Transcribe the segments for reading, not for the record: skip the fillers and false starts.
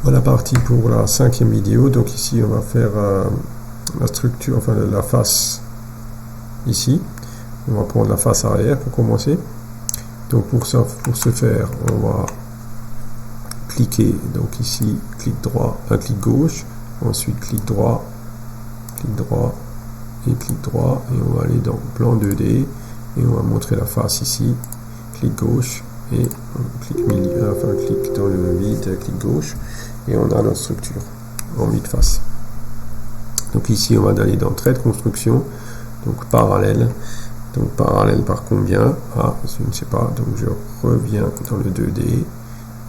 Voilà parti pour la 5e vidéo. Donc ici on va faire la structure, enfin la face ici. On va prendre la face arrière pour commencer. Donc pour ce faire, on va cliquer, donc ici clic droit, un clic gauche, ensuite clic droit et clic droit, et on va aller dans plan 2D et on va montrer la face ici, clic gauche et on clique milieu, enfin clic dans le vide, clic gauche, et on a notre structure en vue de face. Donc ici on va aller dans trait de construction, donc parallèle par combien, je ne sais pas, donc je reviens dans le 2D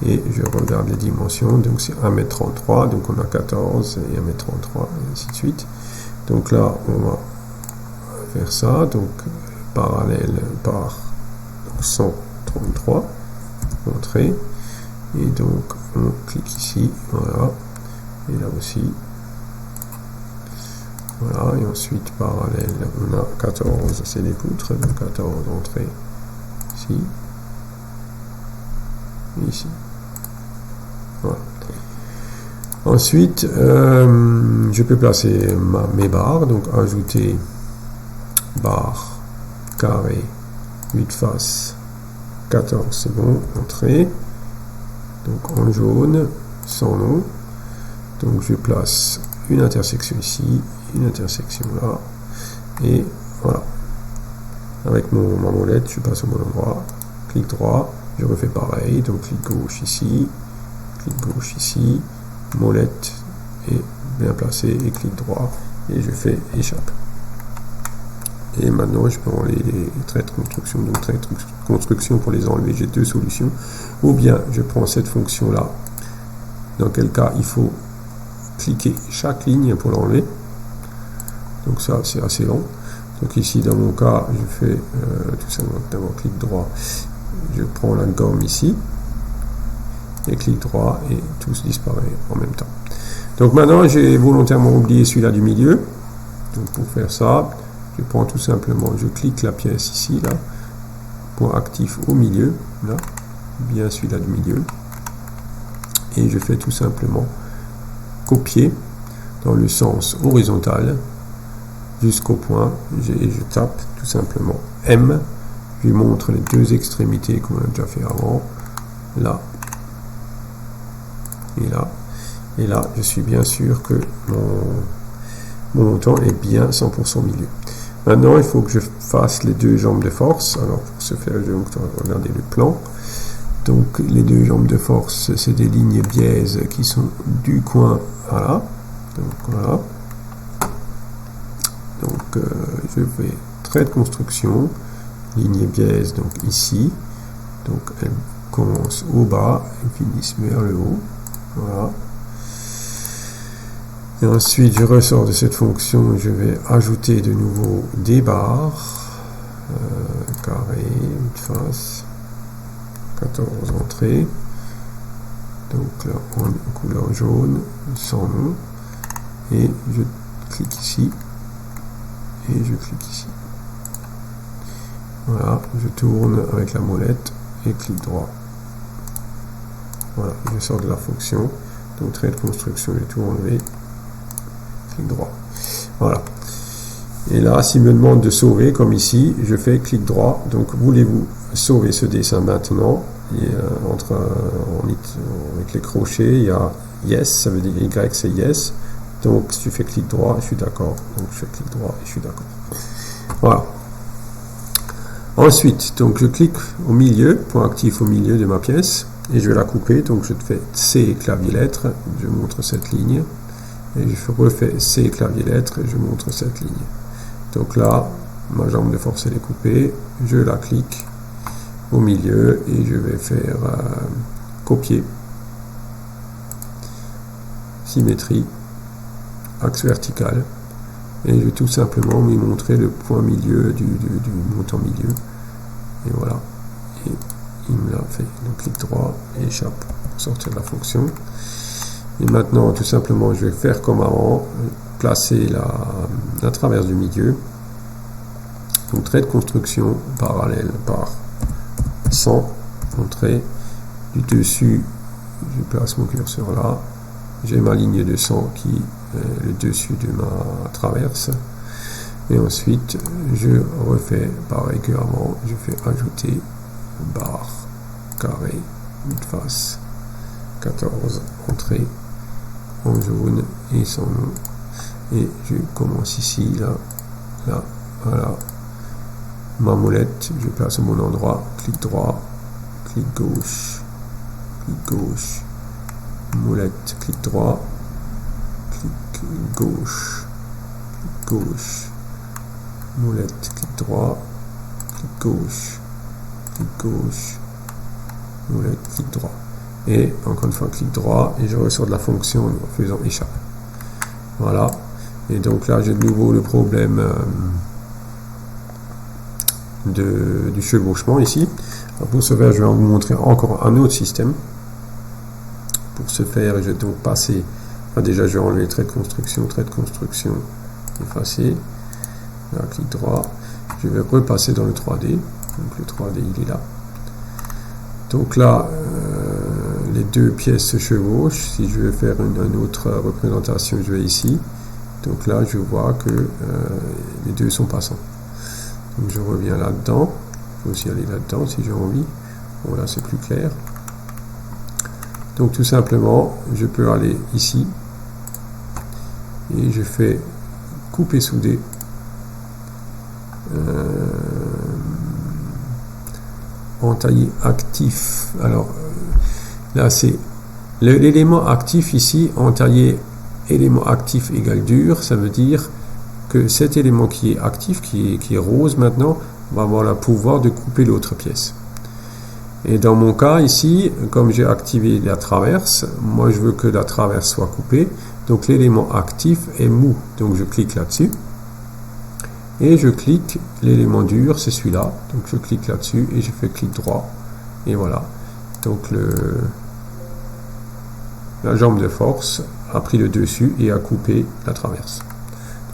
et je regarde les dimensions, donc c'est 1m33, donc on a 14 et 1m33 et ainsi de suite. Donc là on va faire ça, donc parallèle par 133, entrée, et donc on clique ici, voilà, et là aussi, voilà, et ensuite parallèle, on a 14, c'est des poutres, donc 14 entrée ici, et ici. Voilà. Ensuite, je peux placer mes barres, donc ajouter barre, carré, 8 faces, 14, c'est bon, entrée, donc en jaune, sans nom, donc je place une intersection ici, une intersection là, et voilà, avec ma molette, je passe au bon endroit, clic droit, je refais pareil, donc clic gauche ici, molette est bien placée et clic droit, et je fais échappe. Et maintenant je peux enlever les traits de construction, donc traits de construction pour les enlever, j'ai deux solutions, ou bien je prends cette fonction là, dans quel cas il faut cliquer chaque ligne pour l'enlever, donc ça c'est assez long. Donc ici dans mon cas je fais tout simplement d'abord clic droit, je prends la gomme ici et clic droit et tout disparaît en même temps. Donc maintenant j'ai volontairement oublié celui-là du milieu, donc pour faire ça je prends tout simplement, je clique la pièce ici là, point actif au milieu là, bien celui-là du milieu, et je fais tout simplement copier dans le sens horizontal jusqu'au point, et je tape tout simplement M, je lui montre les deux extrémités qu'on a déjà fait avant, là et là, et là je suis bien sûr que mon montant est bien 100% milieu. Maintenant il faut que je fasse les deux jambes de force. Alors pour ce faire je vais regarder le plan. Donc les deux jambes de force, c'est des lignes biaises qui sont du coin à là. Donc voilà. Donc je vais trait de construction, ligne biaise donc ici. Donc elles commencent au bas et finissent vers le haut. Voilà. Et ensuite je ressors de cette fonction, je vais ajouter de nouveau des barres, carré, 8 faces, 14 entrées, donc là en couleur jaune, sans nom, et je clique ici, et je clique ici. Voilà, je tourne avec la molette, et clic droit. Voilà, je sors de la fonction, donc trait de construction, j'ai tout enlevé, clic droit. Voilà. Et là, s'il me demande de sauver, comme ici, je fais clic droit. Donc, voulez-vous sauver ce dessin maintenant? Et, avec les crochets, il y a yes, ça veut dire Y, c'est yes. Donc, si tu fais clic droit, je suis d'accord. Donc, je fais clic droit et je suis d'accord. Voilà. Ensuite, donc, je clique au milieu, point actif au milieu de ma pièce, et je vais la couper. Donc, je fais C, clavier lettre, je montre cette ligne. Et je refais C, clavier lettre, et je montre cette ligne. Donc là, ma jambe de force elle est coupée, je la clique au milieu et je vais faire copier, symétrie, axe vertical, et je vais tout simplement lui montrer le point milieu du montant milieu, et voilà, et il me l'a fait. Donc clic droit et échappe pour sortir de la fonction. Et maintenant, tout simplement, je vais faire comme avant, placer la traverse du milieu. Donc, trait de construction parallèle par 100, entrée. Du dessus, je place mon curseur là, j'ai ma ligne de sang qui est le dessus de ma traverse. Et ensuite, je refais pareil que avant, je fais ajouter barre, carré, 8 faces, 14, entrée, en jaune et son nom. Et je commence ici, là, voilà. Ma molette, je place au bon endroit, clic droit, clic gauche, molette, clic droit, clic gauche, molette, clic droit, clic gauche, molette, clic droit. Et encore une fois, clic droit, et je ressors de la fonction en faisant échappe. Voilà. Et donc là, j'ai de nouveau le problème du chevauchement ici. Alors pour ce faire, je vais vous montrer encore un autre système. Pour ce faire, je vais donc passer. Déjà, je vais enlever trait de construction, effacer. Là, clic droit. Je vais repasser dans le 3D. Donc le 3D, il est là. Donc là, les deux pièces se chevauchent. Si je veux faire une autre représentation, je vais ici. Donc là, je vois que les deux sont passants. Donc je reviens là-dedans. Je peux aussi aller là-dedans si j'ai envie. Bon, là, c'est plus clair. Donc tout simplement, je peux aller ici. Et je fais couper souder. Entailler actif. Alors là, c'est l'élément actif ici, entailler élément actif égale dur, ça veut dire que cet élément qui est actif, qui est rose maintenant, va avoir le pouvoir de couper l'autre pièce. Et dans mon cas ici, comme j'ai activé la traverse, moi je veux que la traverse soit coupée, donc l'élément actif est mou, donc je clique là-dessus, et je clique l'élément dur, c'est celui-là, donc je clique là-dessus, et je fais clic droit, et voilà. Donc la jambe de force a pris le dessus et a coupé la traverse.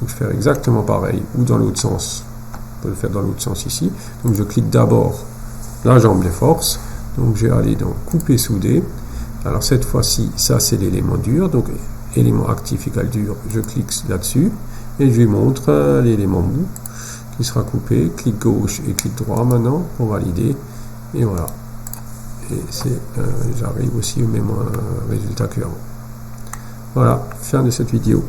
Donc je vais faire exactement pareil, ou dans l'autre sens, on peut le faire dans l'autre sens ici, donc je clique d'abord la jambe de force, donc je vais aller dans couper souder, alors cette fois-ci, ça c'est l'élément dur, donc élément actif égale dur, je clique là-dessus, et je lui montre l'élément mou, qui sera coupé, clic gauche et clic droit maintenant, pour valider, et voilà. Et j'arrive aussi au même résultat que avant. Voilà, fin de cette vidéo.